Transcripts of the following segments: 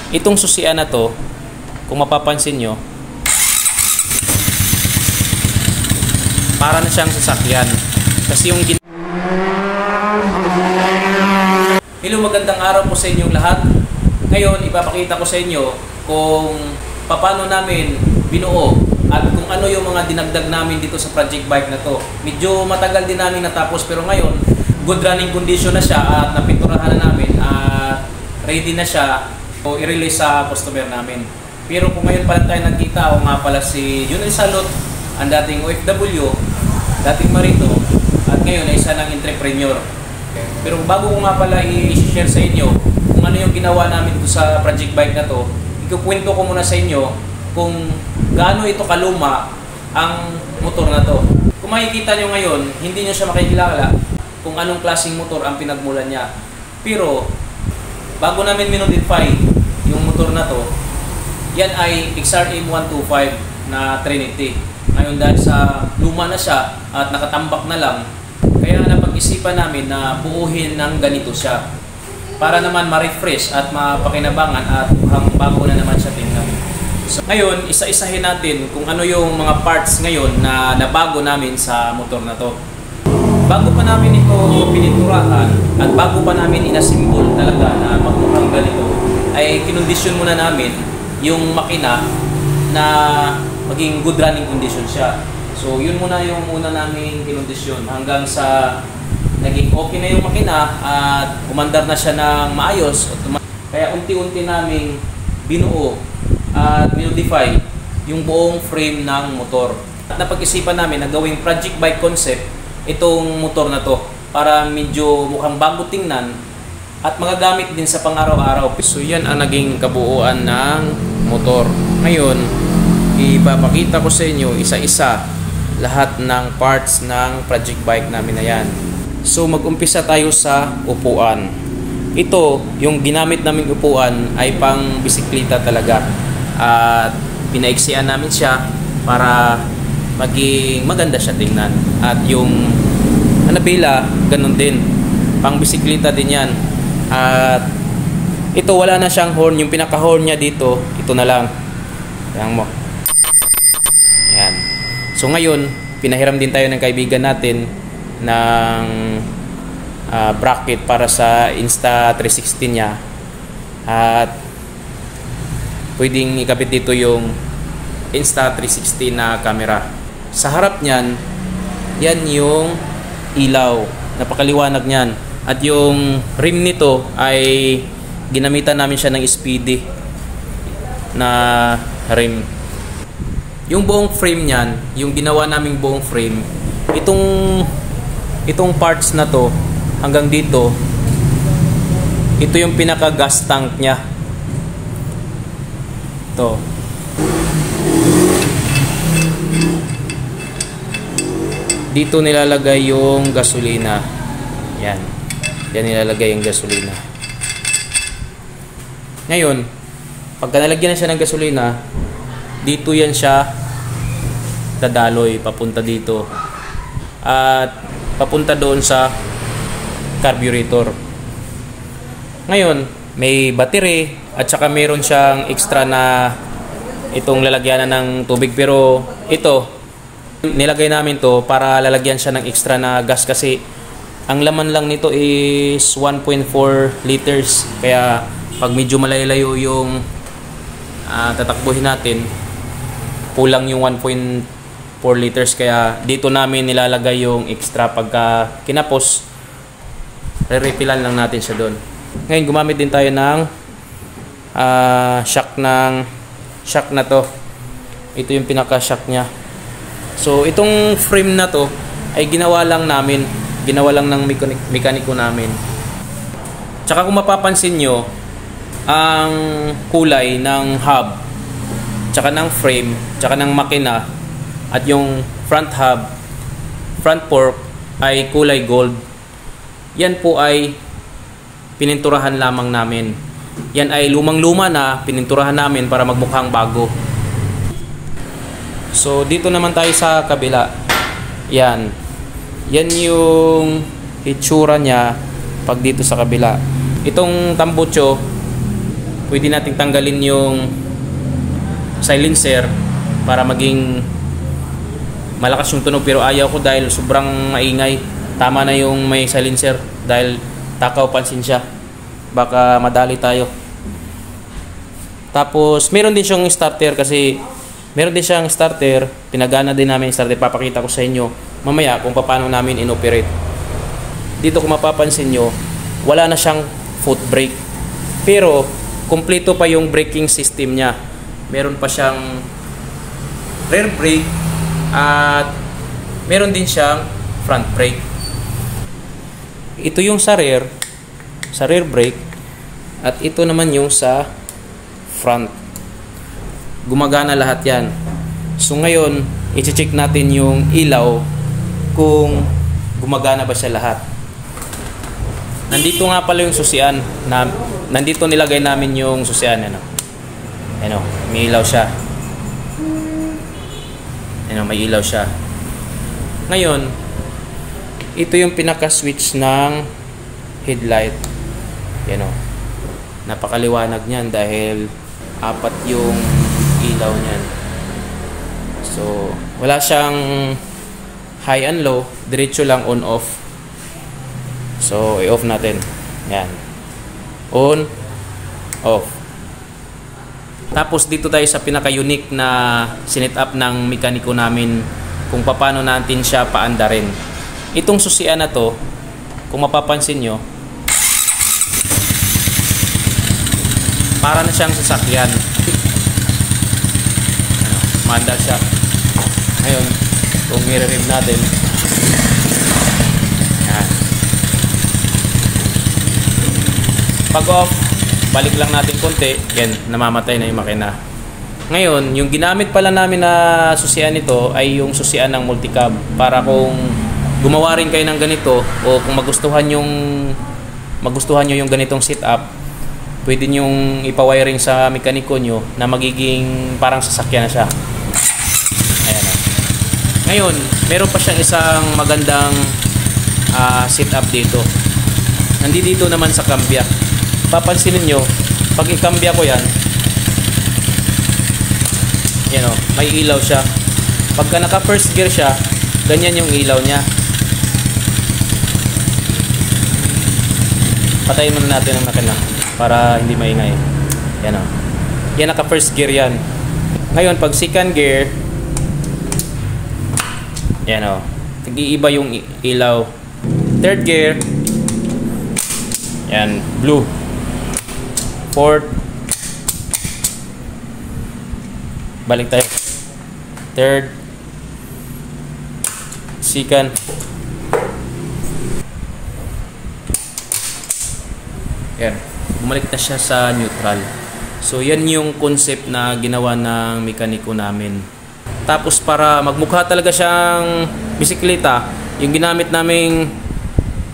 Itong susian na to, kung mapapansin nyo, para na siyang sasakyan. Kasi yung Hello, magandang araw po sa inyong lahat. Ngayon, ipapakita ko sa inyo kung paano namin binuo at kung ano yung mga dinagdag namin dito sa project bike na to. Medyo matagal din namin natapos pero ngayon, good running condition na siya at napinturahan na namin at ready na siya o i-release sa customer namin. Pero kung ngayon pa lang tayo nagkita, ako nga pala si Junel Salot, ang dating OFW, dating marito, at ngayon ay isa ng entrepreneur. Pero bago ko nga pala i-share sa inyo kung ano yung ginawa namin dito sa project bike na to, ikukwento ko muna sa inyo kung gaano ito kaluma ang motor na to. Kung makikita nyo ngayon, hindi nyo siya makikilala kung anong klaseng motor ang pinagmulan niya. Pero bago namin minodify yung motor na to, yan ay XRM 125 na Trinity. Ngayon dahil sa luma na siya at nakatambak na lang, kaya napag-isipan namin na buuhin ng ganito siya para naman ma-refresh at mapakinabangan at mukhang bago na naman siya tingnan. So, ngayon, isa-isahin natin kung ano yung mga parts ngayon na nabago namin sa motor na to. Bago pa namin ito pininturahan at bago pa namin inassemble talaga na magmukhang ganito, ay kinondisyon muna namin yung makina na maging good running condition siya. So yun muna yung una namin kinondisyon hanggang sa naging okay na yung makina at umandar na siya ng maayos. Kaya unti-unti naming binuo at minodify yung buong frame ng motor. At napag-isipan namin na gawing project bike concept itong motor na to para medyo mukhang bago tingnan at magagamit din sa pang-araw-araw. So yan ang naging kabuuan ng motor. Ngayon, ipapakita ko sa inyo isa-isa lahat ng parts ng project bike namin na yan. So mag-umpisa tayo sa upuan. Ito, yung ginamit naming upuan ay pang bisikleta talaga. At pinaiksian namin siya para maging maganda siya tingnan. At yung hanabila, ganun din. Pang bisikleta din yan. At ito wala na siyang horn. Yung pinaka-horn niya dito, ito na lang. Yan mo. Yan. So ngayon, pinahiram din tayo ng kaibigan natin ng bracket para sa Insta360 niya. At pwedeng ikabit dito yung Insta360 na camera. Sa harap niyan, yan yung ilaw. Napakaliwanag niyan. At yung rim nito ay ginamitan namin siya ng speedy na rim. Yung buong frame niyan, yung ginawa naming buong frame, itong parts na to hanggang dito, ito yung pinaka gas tank niya. Ito. Dito nilalagay yung gasolina. Yan. Yan nilalagay yung gasolina. Ngayon, pagka nalagyan na siya ng gasolina, dito yan siya dadaloy papunta dito at papunta doon sa carburetor. Ngayon may battery at saka meron siyang extra na itong lalagyanan ng tubig, pero ito nilagay namin to para lalagyan siya ng extra na gas kasi ang laman lang nito is 1.4 liters, kaya pag medyo malayo yung tatakbuhin natin, kulang yung 1.4 liters, kaya dito namin nilalagay yung extra. Pagka kinapos, re-refillan lang natin siya doon. Ngayon gumamit din tayo ng shock na to. Ito yung pinaka shock niya. So itong frame na to ay ginawa lang ng mekaniko namin. Tsaka kung mapapansin nyo, ang kulay ng hub tsaka ng frame, tsaka ng makina at yung front hub, front fork ay kulay gold. Yan po ay pininturahan lamang namin. Yan ay lumang-luma na pininturahan namin para magmukhang bago. So dito naman tayo sa kabila. Yan. Yan yung itsura niya pag dito sa kabila. Itong tambucho, pwede nating tanggalin yung silencer para maging malakas yung tunog, pero ayaw ko dahil sobrang maingay. Tama na yung may silencer dahil takaw pansin siya, baka madali tayo. Tapos meron din siyang starter, pinagana din namin yung starter. Papakita ko sa inyo mamaya kung paano namin inoperate. Dito kung mapapansin nyo, wala na siyang foot brake, pero kumpleto pa yung braking system niya. Meron pa siyang rear brake at meron din siyang front brake. Ito yung sa rear brake, at ito naman yung sa front. Gumagana lahat yan. So ngayon, i-check natin yung ilaw kung gumagana ba siya lahat. Nandito nga pala yung susian na nandito nilagay namin yung susian. May ilaw siya. May ilaw siya. Ngayon, ito yung pinaka-switch ng headlight. Napakaliwanag niyan dahil 4 yung ilaw niyan. So, wala siyang high and low, diretso lang on off. So, i-off natin. Yan. On, off. Tapos dito tayo sa pinaka-unique na sinet up ng mekaniko namin kung paano natin siya paandarin. Itong susian na to, kung mapapansin nyo, para na siyang sasakyan. Maandar siya. Ngayon, kung i-rev natin, yan. Pag off, balik lang natin konti, yan, namamatay na yung makina. Ngayon, yung ginamit pala namin na susian nito ay yung susian ng multicab, para kung gumawa rin kayo ng ganito o kung magustuhan nyo yung ganitong setup, pwede nyong ipa-wiring sa mekaniko nyo na magiging parang sasakyan na siya. Ayan. Ngayon, meron pa siyang isang magandang setup dito. Nandito naman sa kambya. Papansinin nyo, pag ikambya ko yan, may ilaw siya. Pagka naka first gear siya, ganyan yung ilaw niya. Patayin muna natin ang makina para hindi maingay. Yan naka first gear yan. Ngayon pag second gear, nag-iiba yung ilaw. Third gear, yan, blue. Fourth, balik tayo. Third, second, yan, bumalik na siya sa neutral. So yan yung concept na ginawa ng mekaniko namin. Tapos para magmukha talaga siyang bisikleta, yung ginamit naming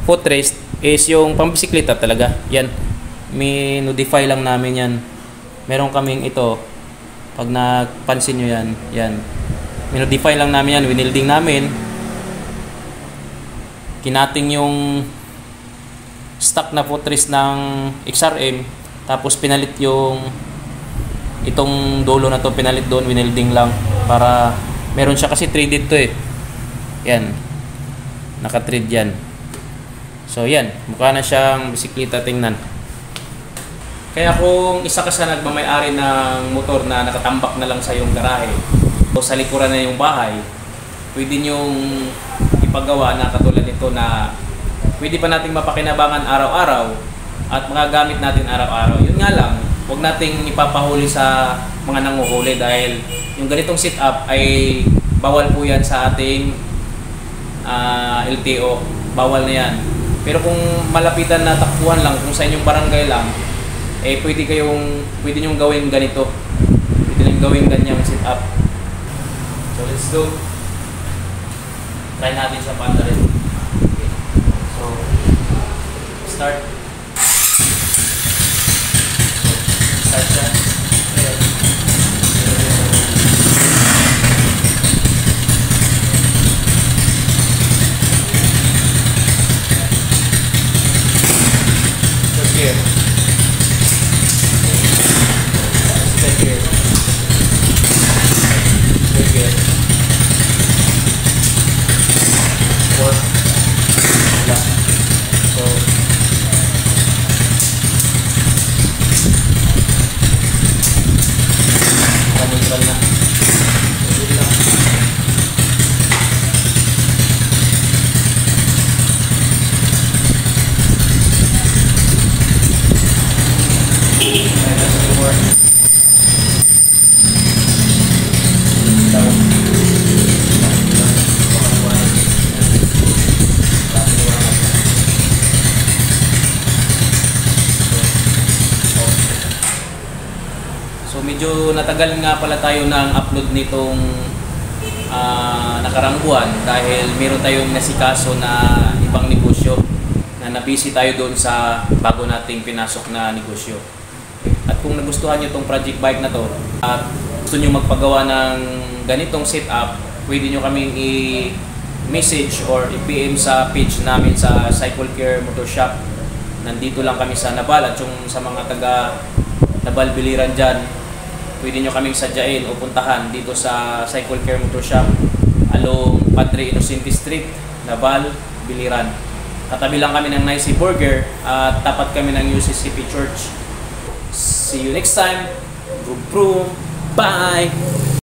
footrest is yung pambisikleta talaga. Yan, minodify lang namin yan. Meron kaming ito, pag napansin nyo yan, minodify lang namin yan, winilding namin. Kinating yung stock na footrest ng XRM, tapos pinalit yung itong dulo na to, pinalit doon, winilding lang para meron siya, kasi threaded to yan, naka-thread yan. So yan, mukha na siyang bisikleta tingnan. Kaya kung isa ka sa nagmamay-ari ng motor na nakatambak na lang sa iyong garahe o sa likuran na yung bahay, pwede nyong ipagawa na katulad nito na pwede pa nating mapakinabangan araw-araw at magagamit natin araw-araw. Yun nga lang, huwag nating ipapahuli sa mga nanguhuli dahil yung ganitong setup ay bawal po yan sa ating LTO. Bawal na yan. Pero kung malapitan na takbuhan lang, kung sa inyong barangay lang, pwede nyong gawin ganito. Pwede nyong gawin ganyang setup. So let's go. Try natin sa panda rin. Okay. So, start. Start siya. Ayan. First gear. medyo natagal nga pala tayo ng upload nitong nakarang buwan dahil meron tayong nasikaso na ibang negosyo na nabisi tayo doon sa bago nating pinasok na negosyo. At kung nagustuhan nyo itong project bike na to at gusto nyo magpagawa ng ganitong setup, pwede nyo kaming i-message or i-PM sa page namin sa Cycle Care Motor Shop. Nandito lang kami sa Nabal at yung sa mga taga Nabal Biliran dyan, pwede nyo kaming sadyain o puntahan dito sa Cycle Care Motor Shop along Padre Inocente Street, Nabal, Biliran. Katabi lang kami ng Nicey Burger at tapat kami ng UCCP Church. See you next time. Vroom vroom. Bye!